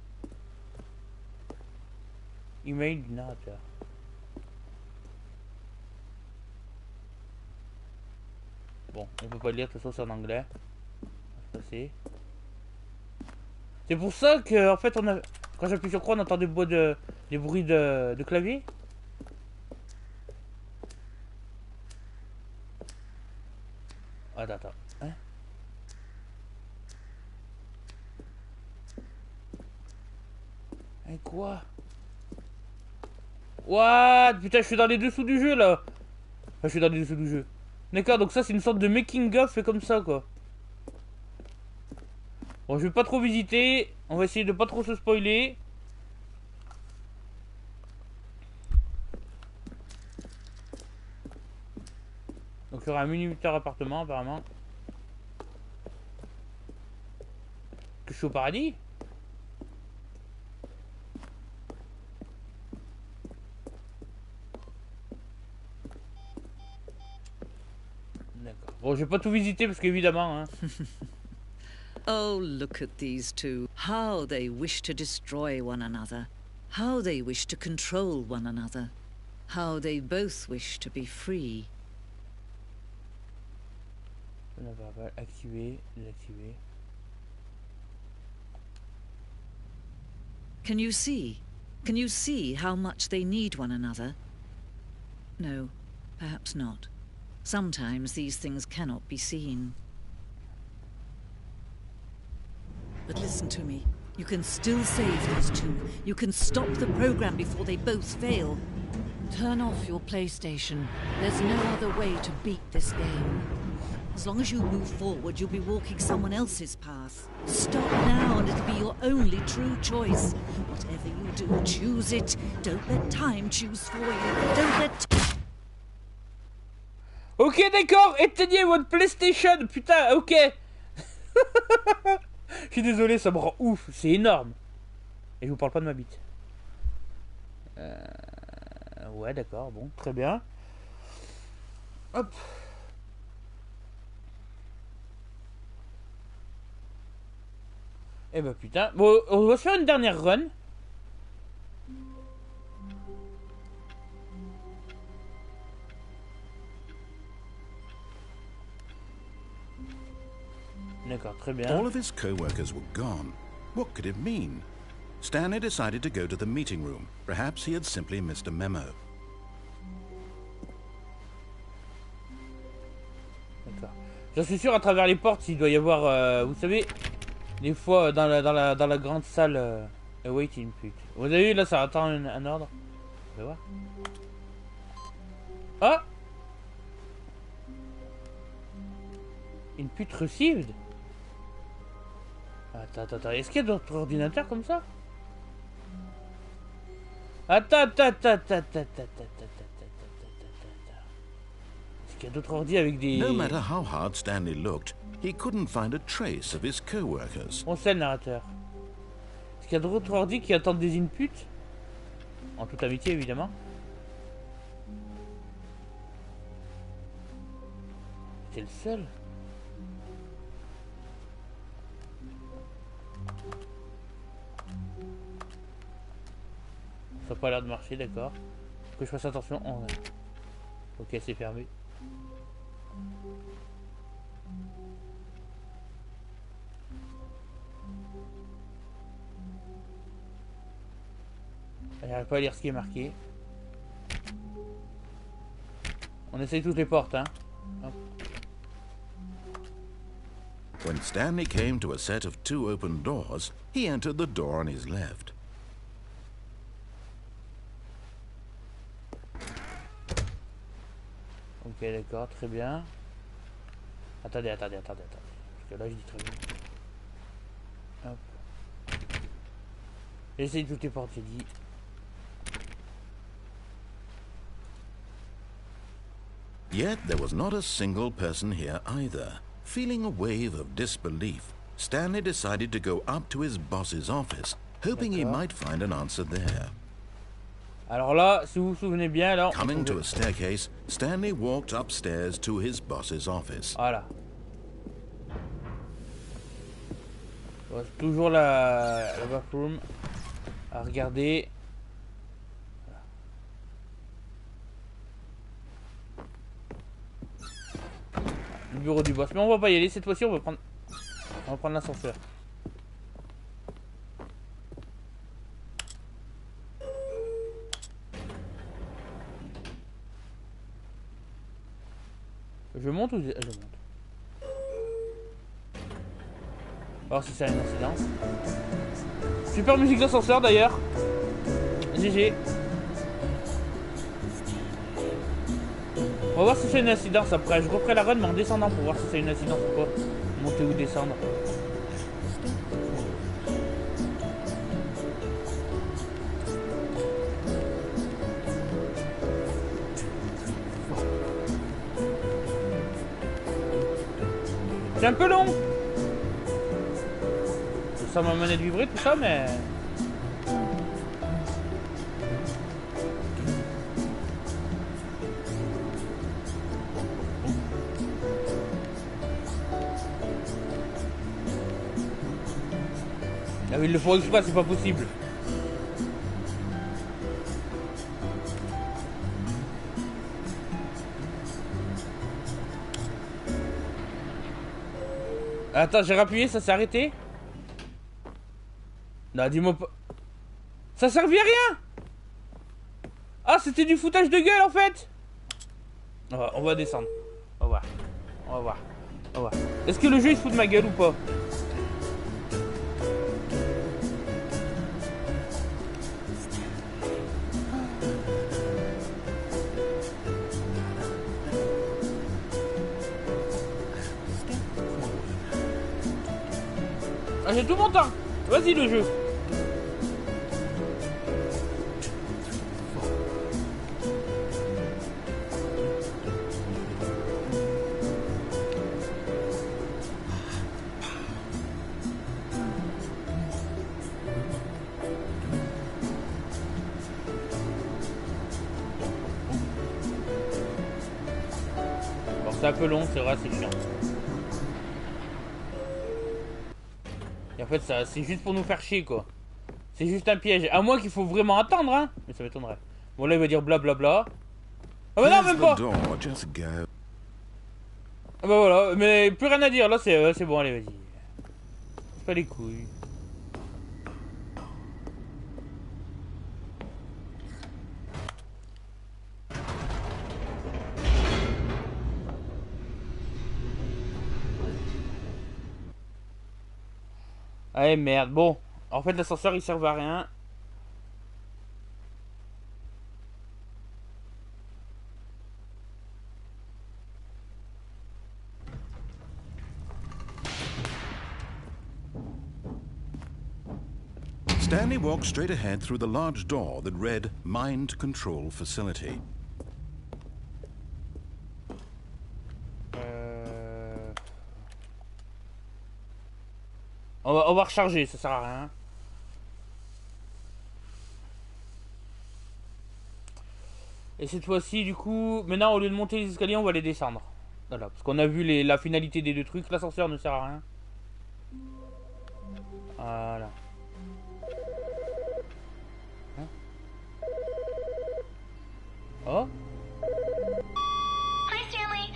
Email du narrateur. Bon, on peut pas le lire, de toute façon c'est en anglais. C'est pour ça que, en fait, quand j'appuie sur croix, on entend des bruits de clavier. Attends. Hein? Et quoi? What? Putain, je suis dans les dessous du jeu là. Enfin, je suis dans les dessous du jeu. D'accord, donc ça c'est une sorte de making of fait comme ça quoi. Bon, je vais pas trop visiter. On va essayer de pas trop se spoiler. Donc il y aura un minuteur appartement apparemment. Que je suis au paradis? D'accord. Bon, je vais pas tout visiter parce qu'évidemment, hein. Oh, look at these two. How they wish to destroy one another. How they wish to control one another. How they both wish to be free. On va activer, désactiver. Can you see? Can you see how much they need one another? No, perhaps not. Sometimes these things cannot be seen. But listen to me. You can still save these two. You can stop the program before they both fail. Turn off your PlayStation. There's no other way to beat this game. As long as you move forward, you'll be walking someone else's path. Stop now and it'll be your only true choice. Whatever you do, choose it. Don't let time choose for you. Don't let... Ok, d'accord, éteignez votre PlayStation, putain, ok. Je suis désolé, ça me rend ouf, c'est énorme. Et je vous parle pas de ma bite. Ouais, d'accord, bon, très bien. Hop. Eh ben putain, bon, on va se faire une dernière run. D'accord, très bien. All of his co-workers were gone. What could it mean? Stanley decided to go to the meeting room. Perhaps he had simply missed a memo. D'accord. J'en suis sûr, à travers les portes, il doit y avoir, vous savez, des fois dans la grande salle, waiting put. Vous avez vu, là, ça attend un ordre. On va voir. Ah! Une pute received? Attends. Est-ce qu'il y a d'autres ordinateurs comme ça? Attends. Est-ce qu'il y a d'autres ordi avec des... No matter how hard Stanley looked, he couldn't find a trace of his co-workers. On sait le narrateur. Est-ce qu'il y a d'autres ordi qui attendent des inputs? En toute amitié, évidemment. C'est le seul. Ça n'a pas l'air de marcher, d'accord. Faut que je fasse attention. Oh, ouais. Ok, c'est fermé. J'arrive pas à lire ce qui est marqué. On essaye toutes les portes, hein. Hop. When Stanley came to a set of 2 open doors, he entered the door on his left. Ok, d'accord, très bien. Attendez. Parce que là, je dis très bien. Hop. J'essaie de tout portes, j'ai dit. Yet there was not a single person here either. Feeling a wave of disbelief, Stanley decided to go up to his boss's office, hoping he might find an answer there. Alors là, si vous vous souvenez bien, là... Coming to a staircase, Stanley walked upstairs to his boss's office. Voilà. Bon, c'est toujours la bathroom à regarder. Le bureau du boss. Mais on va pas y aller cette fois-ci, on va prendre l'ascenseur. Je monte ou je monte? Alors si ça a une incidence. Super musique d'ascenseur d'ailleurs. GG. On va voir si c'est une incidence après. Je referai la run mais en descendant pour voir si c'est une incidence ou pas. Monter ou descendre. C'est un peu long. Je sens ma manette vibrer tout ça mais... Ah oui, il le faut exprès, c'est pas possible. Attends, j'ai rappuyé, ça s'est arrêté? Non, dis-moi pas... Ça servait à rien! Ah, c'était du foutage de gueule, en fait! On va descendre. On va voir. On va voir. On va voir. Est-ce que le jeu, il se fout de ma gueule ou pas? Ah, j'ai tout mon temps. Vas-y le jeu. Bon, c'est un peu long, c'est vrai, c'est chiant. Et en fait, ça, c'est juste pour nous faire chier, quoi. C'est juste un piège. À moins qu'il faut vraiment attendre, hein. Mais ça m'étonnerait. Bon, là, il va dire blablabla. Ah bah non, même pas. Ah bah voilà, mais plus rien à dire. Là, c'est bon, allez, vas-y. C'est pas les couilles. Allez, merde. Bon, en fait, l'ascenseur, il sert à rien. Stanley walked straight ahead through the large door that read Mind Control Facility. On va recharger, ça sert à rien. Et cette fois-ci, du coup, maintenant, au lieu de monter les escaliers, on va les descendre. Voilà, parce qu'on a vu la finalité des deux trucs. L'ascenseur ne sert à rien. Voilà. Hein? Oh? Hi, Stanley.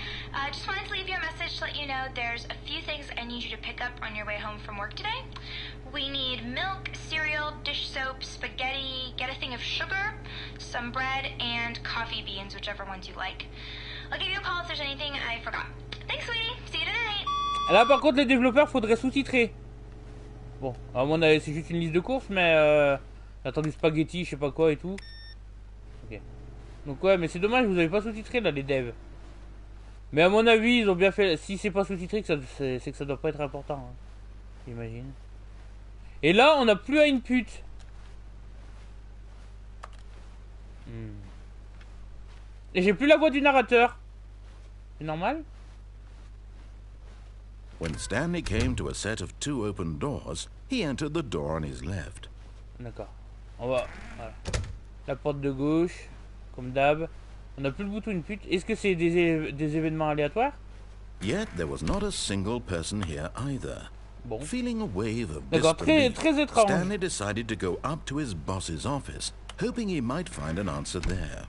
Just wanted to leave you a message to let you know there's a few things I need you to pick up on your way home from work today. We need milk, cereal, dish soap, spaghetti, get a thing of sugar, some bread, and coffee beans, whichever ones you like. I'll give you a call if there's anything I forgot. Thanks, sweetie. See you tonight. Là, par contre, les développeurs, faudrait sous-titrer. Bon, à mon avis, c'est juste une liste de courses, mais j'attends du spaghetti, je sais pas quoi et tout. Ok. Donc ouais, mais c'est dommage, vous avez pas sous-titré là, les devs. Mais à mon avis, ils ont bien fait. Si c'est pas sous-titré, c'est que ça doit pas être important. Hein. J'imagine. Et là, on n'a plus à une pute. Et j'ai plus la voix du narrateur. C'est normal? When Stanley came to a set of 2 open doors, he entered the door on his left. D'accord. On va... Voilà. La porte de gauche, comme d'hab. On n'a plus le bouton une pute. Est-ce que c'est des événements aléatoires? Yet there was not a single person here either. Bon. Feeling a wave of D'accord, disbelief, très étrange. Stanley decided to go up to his boss's office, hoping he might find an answer there.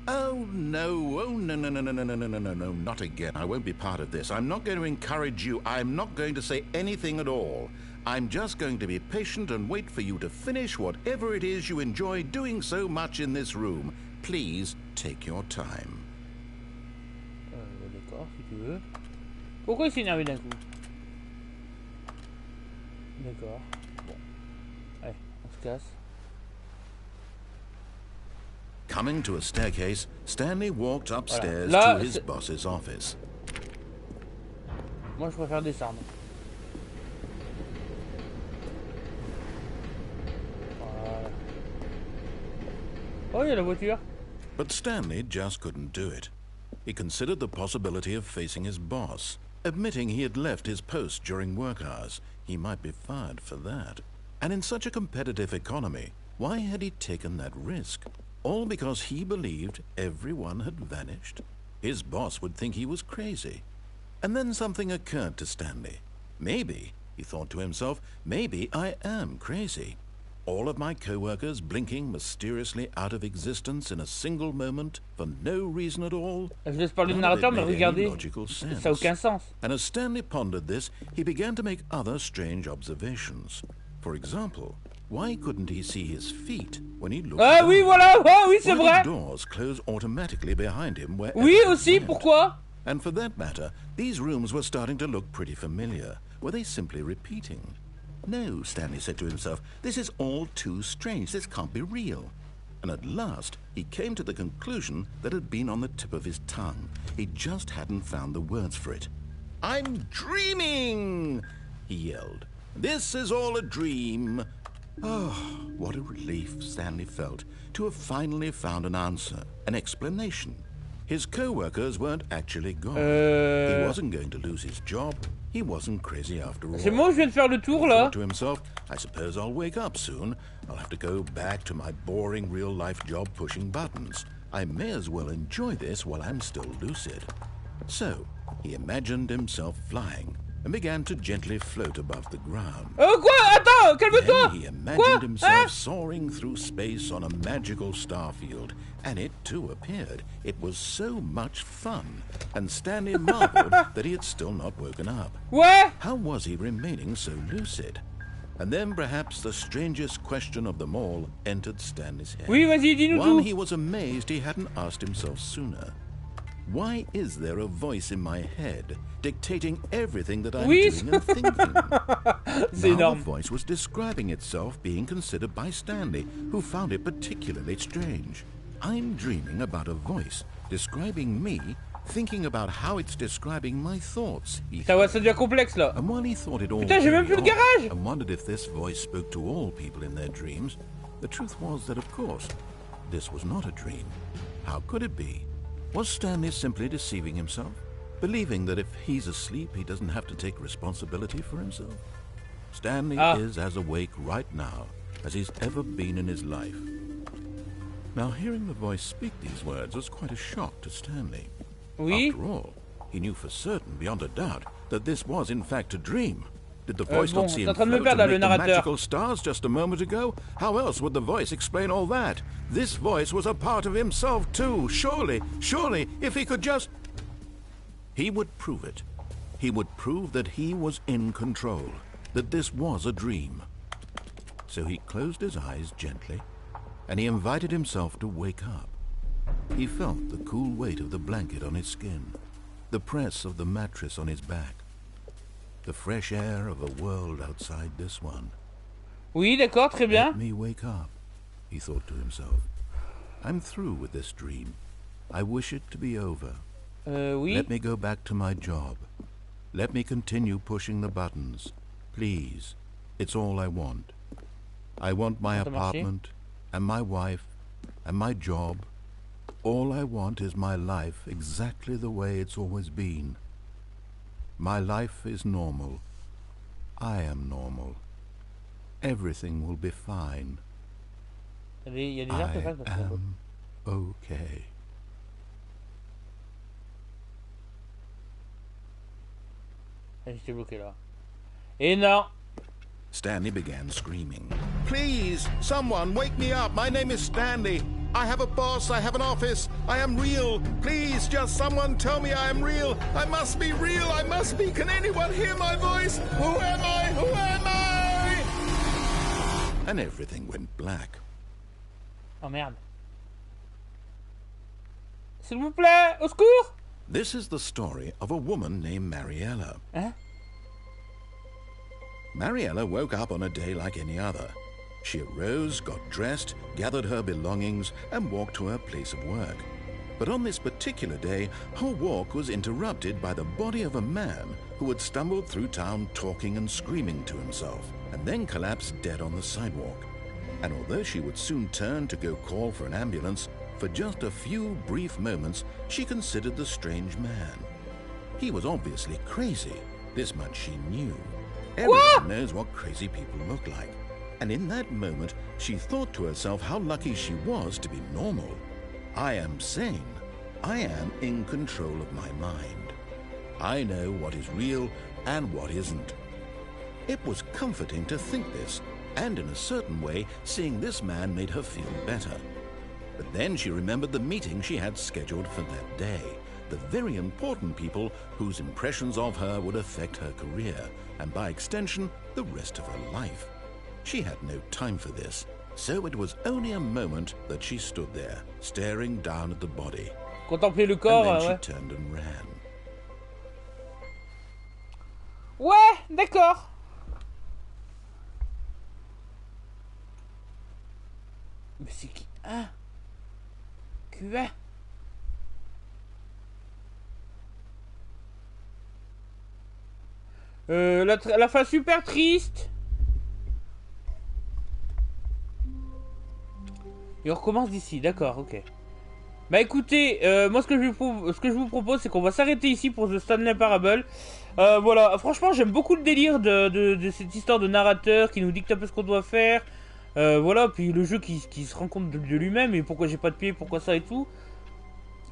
Oh no, no, not again. I won't be part of this. I'm not going to encourage you. I'm not going to say anything at all. I'm just going to be patient and wait for you to finish whatever it is you enjoy doing so much in this room. Please take your time. D'accord, si tu veux. Pourquoi il s'est énervé d'un coup? D'accord. Bon. Allez, on se casse. Coming to a staircase, Stanley walked upstairs Voilà. Là, to his boss's office. Moi, je préfère descendre. Voilà. Oh, il y a la voiture. But Stanley just couldn't do it. He considered the possibility of facing his boss. Admitting he had left his post during work hours, he might be fired for that. And in such a competitive economy, why had he taken that risk? All because he believed everyone had vanished? His boss would think he was crazy. And then something occurred to Stanley. Maybe, he thought to himself, maybe I am crazy. All of my co-workers blinking mysteriously out of existence in a single moment for no reason at all. Je laisse parler le narrateur, mais regardez, ça n'a aucun sens. And as Stanley pondered this, he began to make other strange observations. For example, why couldn't he see his feet when he looked Ah oui, voilà, ah, oui, c'est vrai. Why did doors close automatically behind him wherever Oui, he aussi, went? pourquoi? And for that matter, these rooms were starting to look pretty familiar. Were they simply repeating? No, Stanley said to himself, this is all too strange. This can't be real. And at last, he came to the conclusion that had been on the tip of his tongue. He just hadn't found the words for it. I'm dreaming, he yelled. This is all a dream. Oh, what a relief Stanley felt to have finally found an answer, an explanation. His co-workers weren't actually gone. He wasn't going to lose his job. He wasn't crazy after all. C'est bon, je viens de faire le tour He là. thought to himself, I suppose I'll wake up soon. I'll have to go back to my boring real-life job pushing buttons. I may as well enjoy this while I'm still lucid. So, he imagined himself flying and began to gently float above the ground. Oh quoi? Attends, calme-toi. Then he imagined himself soaring through space on a magical starfield, and it too appeared. It was so much fun, and Stanley marveled that he had still not woken up. Ouais. How was he remaining so lucid? And then perhaps the strangest question of them all entered Stanley's head. Oui, vas-y, dis-nous One tout. he was amazed he hadn't asked himself sooner. Why is there a voice in my head dictating everything that I'm doing and thinking? C'est Now énorme. the voice was describing itself being considered by Stanley, who found it particularly strange. I'm dreaming about a voice describing me, thinking about how it's describing my thoughts. Ça va, ça devient complexe là. And while he thought it all Putain, j'ai même plus very de garage. odd and wondered if this voice spoke to all people in their dreams, the truth was that, of course, this was not a dream. How could it be? Was Stanley simply deceiving himself, believing that if he's asleep, he doesn't have to take responsibility for himself? Stanley is as awake right now as he's ever been in his life. Now, hearing the voice speak these words was quite a shock to Stanley. Oui. After all, he knew for certain, beyond a doubt, that this was in fact a dream. Did the voice bon, not see t'es en him train de me float perdre, and le make the narrateur. magical stars just a moment ago? How else would the voice explain all that? This voice was a part of himself too. Surely, if he could just... He would prove it. He would prove that he was in control, that this was a dream. So he closed his eyes gently, and he invited himself to wake up. He felt the cool weight of the blanket on his skin, the press of the mattress on his back, the fresh air of a world outside this one. Oui, d'accord, très bien. Let me wake up, he thought to himself. I'm through with this dream. I wish it to be over. Oui. Let me go back to my job. Let me continue pushing the buttons. Please. It's all I want. I want my apartment, and my wife, and my job. All I want is my life exactly the way it's always been. My life is normal. I am normal. Everything will be fine. I am okay. J'étais bloqué là. Et non. Stanley began screaming. Please, someone, wake me up. My name is Stanley. I have a boss. I have an office. I am real. Please, just someone tell me I am real. I must be real. I must be. Can anyone hear my voice? Who am I? Who am I? And everything went black. Oh merde. S'il vous plaît, au secours. This is the story of a woman named Mariella. Hein? Mariella woke up on a day like any other. She arose, got dressed, gathered her belongings, and walked to her place of work. But on this particular day, her walk was interrupted by the body of a man who had stumbled through town talking and screaming to himself, and then collapsed dead on the sidewalk. And although she would soon turn to go call for an ambulance, for just a few brief moments, she considered the strange man. He was obviously crazy. This much she knew. Everyone knows what crazy people look like. And in that moment, she thought to herself how lucky she was to be normal. I am sane. I am in control of my mind. I know what is real and what isn't. It was comforting to think this, and in a certain way, seeing this man made her feel better. But then she remembered the meeting she had scheduled for that day, the very important people whose impressions of her would affect her career, and by extension, the rest of her life. She had no time for this, so it was only a moment that she stood there, staring down at the body. Contempler le corps, and then ouais. she turned and ran. Ouais, d'accord. Mais c'est qui? Hein? Quoi? La fin super triste. Et on recommence d'ici, d'accord, ok. Bah écoutez, moi ce que je vous propose, c'est qu'on va s'arrêter ici pour The Stanley Parable. Voilà, franchement j'aime beaucoup le délire de cette histoire de narrateur qui nous dicte un peu ce qu'on doit faire. Voilà, puis le jeu qui se rend compte de lui-même et pourquoi j'ai pas de pied, pourquoi ça et tout.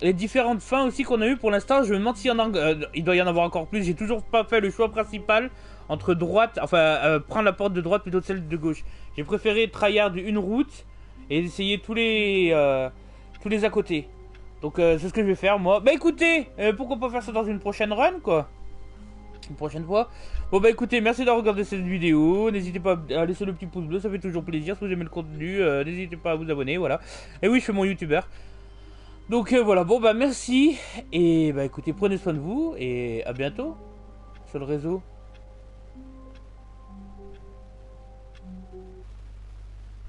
Les différentes fins aussi qu'on a eu pour l'instant, je me demande s'il y en a, il doit y en avoir encore plus. J'ai toujours pas fait le choix principal entre droite, enfin prendre la porte de droite plutôt que celle de gauche. J'ai préféré tryhard une route et essayer tous les à côté. Donc c'est ce que je vais faire moi. Bah écoutez, pourquoi pas faire ça dans une prochaine run quoi. Une prochaine fois. Bon bah écoutez, merci d'avoir regardé cette vidéo. N'hésitez pas à laisser le petit pouce bleu, ça fait toujours plaisir. Si vous aimez le contenu, n'hésitez pas à vous abonner, voilà. Et oui, je fais mon youtubeur. Donc voilà, bon bah merci. Et bah écoutez, prenez soin de vous et à bientôt sur le réseau.